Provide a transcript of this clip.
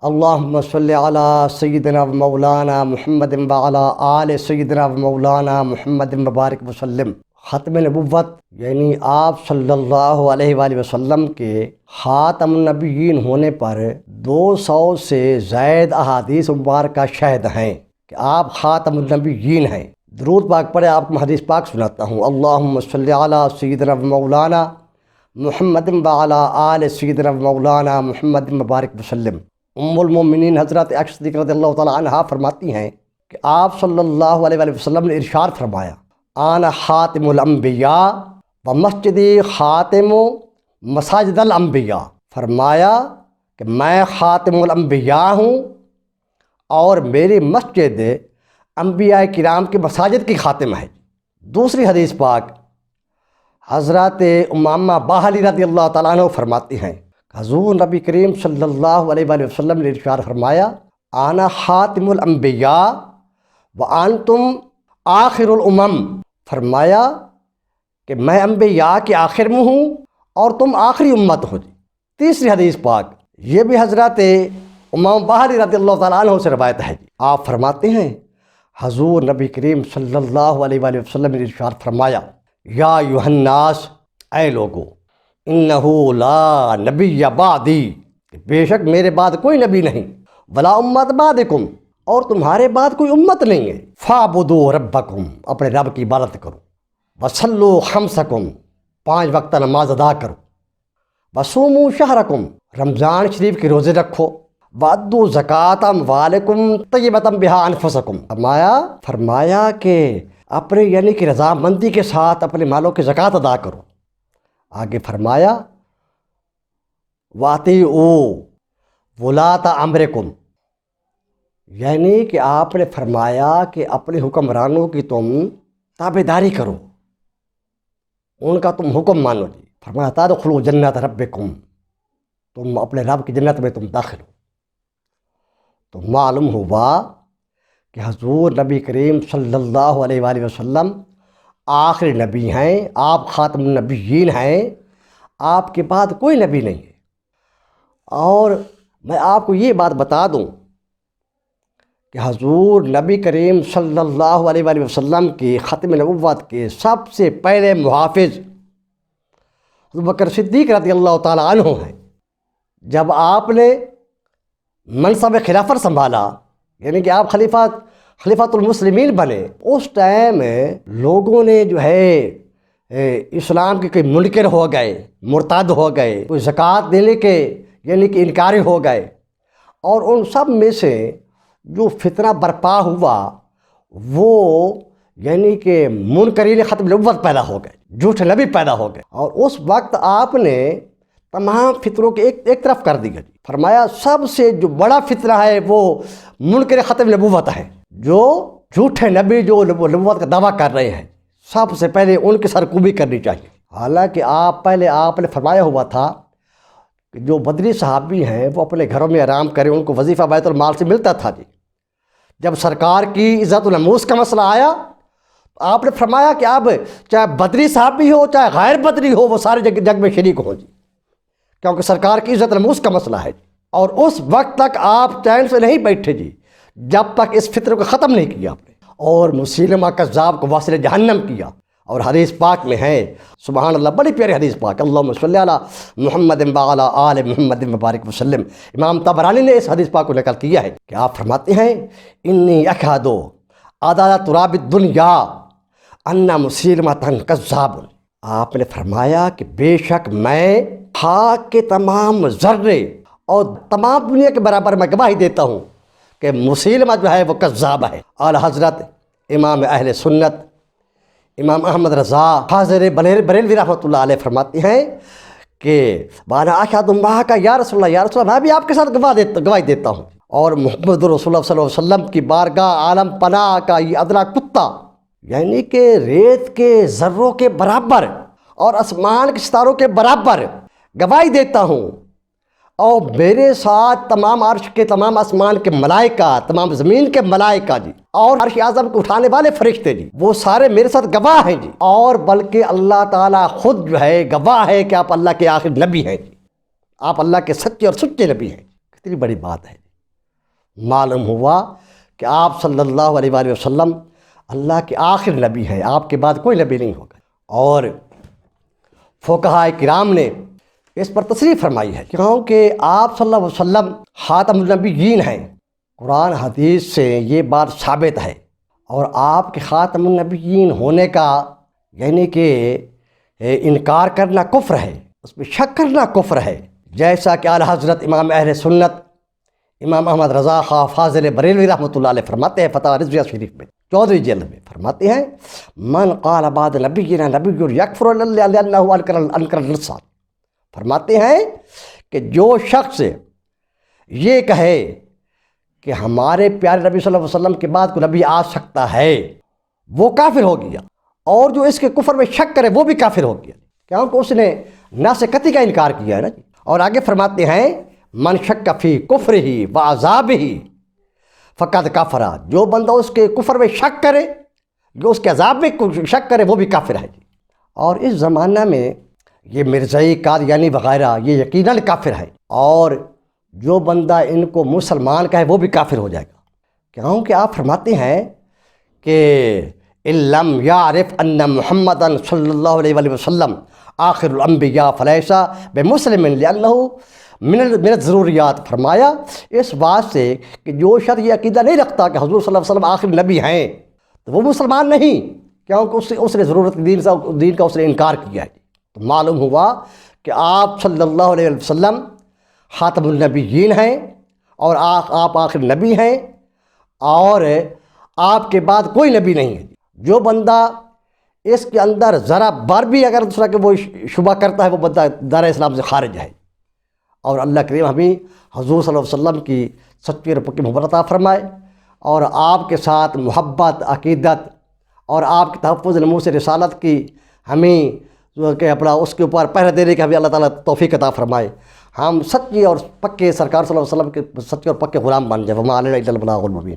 اللہم صلی علی سیدنا و مولانا محمد و علی آل سیدنا و مولانا محمد مبارک وسلم۔ ختم نبوت یعنی آپ صلی اللہ علیہ وآلہ وسلم کے خاتم النبیین ہونے پر 200 سے زائد احادیث مبارکہ شاہد ہیں کہ آپ خاتم النبیین ہیں۔ درود پاک پڑھے، آپ کو حدیث پاک سناتا ہوں۔ اللہم صلی علی سیدنا و مولانا محمد و علی آل سیدنا و مولانا محمد مبارک وسلم۔ ام المومنین حضرت عائشہ صدیقہ رضی اللہ تعالی عنہا فرماتی ہیں کہ آپ صلی اللہ علیہ وآلہ وسلم نے ارشاد فرمایا، آنا خاتم الانبیاء و مسجدی خاتم مساجد الانبیاء۔ فرمایا کہ میں خاتم الانبیاء ہوں اور میری مسجد انبیاء کرام کی مساجد کی خاتم ہے۔ دوسری حدیث پاک حضرت امامہ باہلی رضی اللہ تعالیٰ عنہ فرماتی ہیں، حضور نبی کریم صلی اللہ علیہ وآلہ وسلم نے ارشاد فرمایا، آنا خاتم الانبیاء وانتم آخر الامم۔ فرمایا کہ میں انبیاء کے آخر میں ہوں اور تم آخری امت ہو جی۔ تیسری حدیث پاک یہ بھی حضرت امام باہلی رضی اللہ تعالیٰ عنہ سے روایت ہے جی۔ آپ فرماتے ہیں، حضور نبی کریم صلی اللہ علیہ وآلہ وسلم نے ارشاد فرمایا، یا ایھا الناس، اے لوگو، انہو لا نبی بعدی، بے شک میرے بعد کوئی نبی نہیں، ولا امت بعدکم، اور تمہارے بعد کوئی امت نہیں ہے، فاعبدوا ربکم، اپنے رب کی عبادت کرو، وصلوا خمسکم، 5 وقت نماز ادا کرو، وصوموا شہرکم، رمضان شریف کے روزے رکھو، وادوا زکاۃ اموالکم طیبۃ بہا انفسکم۔ فرمایا کہ اپنے یعنی کہ رضامندی کے ساتھ اپنے مالوں کی زکوٰۃ ادا کرو۔ آگے فرمایا، واطیعوا ولاۃ امرکم، یعنی کہ آپ نے فرمایا کہ اپنے حکمرانوں کی تم تابع داری کرو، ان کا تم حکم مانو جی۔ فرمایا، تدخلوا جنت ربکم، تم اپنے رب کی جنت میں تم داخل ہو۔ تو معلوم ہوا کہ حضور نبی کریم صلی اللہ علیہ وآلہ وسلم آخری نبی ہیں، آپ خاتم النبیین ہیں، آپ کے بعد کوئی نبی نہیں ہے۔ اور میں آپ کو یہ بات بتا دوں کہ حضور نبی کریم صلی اللہ علیہ وآلہ وسلم کی ختم نبوت کے سب سے پہلے محافظ ابوبکر صدیق رضی اللہ تعالیٰ عنہ ہیں۔ جب آپ نے منصب خلافت سنبھالا، یعنی کہ آپ خلیفۃ المسلمین بنے، اس ٹائم لوگوں نے جو ہے اسلام کے کوئی منکر ہو گئے، مرتد ہو گئے، کوئی زکوٰۃ دینے کے یعنی کہ انکاری ہو گئے، اور ان سب میں سے جو فتنہ برپا ہوا وہ یعنی کہ منکرین ختم نبوت پیدا ہو گئے، جھوٹے نبی پیدا ہو گئے، اور اس وقت آپ نے تمام فتنوں کے ایک طرف کر دیا جی۔ فرمایا سب سے جو بڑا فتنہ ہے وہ منکر ختم نبوت ہے، جو جھوٹے نبی جو نبوت کا دعویٰ کر رہے ہیں، سب سے پہلے ان کی سرکوبی کرنی چاہیے۔ حالانکہ آپ نے فرمایا ہوا تھا کہ جو بدری صحابی ہیں وہ اپنے گھروں میں آرام کریں، ان کو وظیفہ بیت المال سے ملتا تھا جی۔ جب سرکار کی عزت الناموس کا مسئلہ آیا تو آپ نے فرمایا کہ اب چاہے بدری صحابی ہو چاہے غیر بدری ہو، وہ سارے جگ میں شریک ہوں جی، کیونکہ سرکار کی عزت الناموس کا مسئلہ ہے۔ اور اس وقت تک آپ چین سے نہیں بیٹھے جی جب تک اس فطر کو ختم نہیں کیا آپ نے، اور مسیلمہ کذاب کو واصل جہنم کیا۔ اور حدیث پاک میں ہے، سبحان اللہ، بڑی پیاری حدیث پاک، اللہم صلی علی محمد و علی آل محمد مبارک وسلم۔ امام طبرانی نے اس حدیث پاک کو نقل کیا ہے کہ آپ فرماتے ہیں، انی اشہد عدد تراب الدنیا ان مسیلمۃ کذاب۔ آپ نے فرمایا کہ بے شک میں خاک کے تمام ذرے اور تمام دنیا کے برابر میں گواہی دیتا ہوں کہ مسیلمہ جو ہے وہ کذاب ہے۔ اور حضرت امام اہل سنت امام احمد رضا حاضر بریلوی رحمۃ اللہ علیہ فرماتے ہیں کہ وانا اشہد معک یا رسول اللہ، یا رسول اللہ، میں بھی آپ کے ساتھ گواہی دیتا ہوں۔ اور محمد رسول اللہ صلی اللہ علیہ وسلم کی بارگاہ عالم پناہ کا یہ ادنا کتا، یعنی کہ ریت کے ذروں کے برابر اور آسمان کے ستاروں کے برابر گواہی دیتا ہوں، اور میرے ساتھ تمام عرش کے تمام آسمان کے ملائکہ، تمام زمین کے ملائکہ جی، اور عرش اعظم کو اٹھانے والے فرشتے جی، وہ سارے میرے ساتھ گواہ ہیں جی، اور بلکہ اللہ تعالیٰ خود جو ہے گواہ ہے کہ آپ اللہ کے آخر نبی ہیں جی، آپ اللہ کے سچے اور سچے نبی ہیں۔ کتنی بڑی بات ہے۔ معلوم ہوا کہ آپ صلی اللہ علیہ وآلہ وسلم اللہ کے آخر نبی ہیں، آپ کے بعد کوئی نبی نہیں ہوگا۔ اور فقہائے کرام نے اس پر تصریح فرمائی ہے کیونکہ آپ صلی اللہ علیہ وسلم خاتم النبیین ہیں، قرآن حدیث سے یہ بات ثابت ہے۔ اور آپ کے خاتم النبیین ہونے کا یعنی کہ انکار کرنا کفر ہے، اس میں شک کرنا کفر ہے، جیسا کہ اعلیٰ حضرت امام اہل سنت امام احمد رضا خواہ فاضل بریلوی رحمۃ اللہ علیہ فرماتے ہیں فتاوی رضویہ شریف میں 14ویں جلد میں فرماتے ہیں من قال بعد نبینا نبی یکفر لأنہ انکر الرسالہ، فرماتے ہیں کہ جو شخص یہ کہے کہ ہمارے پیارے نبی صلی اللہ علیہ وسلم کے بعد کوئی نبی آ سکتا ہے وہ کافر ہو گیا، اور جو اس کے کفر میں شک کرے وہ بھی کافر ہو گیا، کیونکہ اس نے نص قطعی کا انکار کیا ہے نا۔ اور آگے فرماتے ہیں من شک فی کفرہ وعذابہ فقد کفر، جو بندہ اس کے کفر میں شک کرے، جو اس کے عذاب میں شک کرے وہ بھی کافر ہے۔ اور اس زمانہ میں یہ مرزائی قادیانی وغیرہ یہ یقیناً کافر ہے، اور جو بندہ ان کو مسلمان کہے وہ بھی کافر ہو جائے گا، کیونکہ آپ فرماتے ہیں کہ ان لم یعرف ان محمدا صلی اللہ علیہ وآلہ وسلم آخر الانبیاء فلیس بمسلم لأنہ من الضروریات، فرمایا اس بات سے کہ جو شخص یہ عقیدہ نہیں رکھتا کہ حضور صلی اللہ علیہ وسلم آخری نبی ہیں تو وہ مسلمان نہیں، کیونکہ اس نے ضرورت دین کا اس نے انکار کیا ہے۔ تو معلوم ہوا کہ آپ صلی اللہ علیہ وسلم خاتم النبیین ہیں، اور آپ آخر نبی ہیں، اور آپ کے بعد کوئی نبی نہیں ہے۔ جو بندہ اس کے اندر ذرا بار بھی اگر دوسرا کہ وہ شبہ کرتا ہے وہ بندہ دار اسلام سے خارج ہے۔ اور اللہ کریم ہمیں حضور صلی اللہ علیہ وسلم کی سچی اور پکی محبت عطا فرمائے، اور آپ کے ساتھ محبت، عقیدت اور آپ کے تحفظ نموذ رسالت کی ہمیں کہ اپنا اس کے اوپر پہرہ دینے کی ہمیں اللہ تعالیٰ توفیق عطا فرمائے، ہم سچی اور پکے سرکار صلی اللہ علیہ وسلم کے سچے اور پکے غلام بن جائیں۔ وما علینا الا البلاغ المبین۔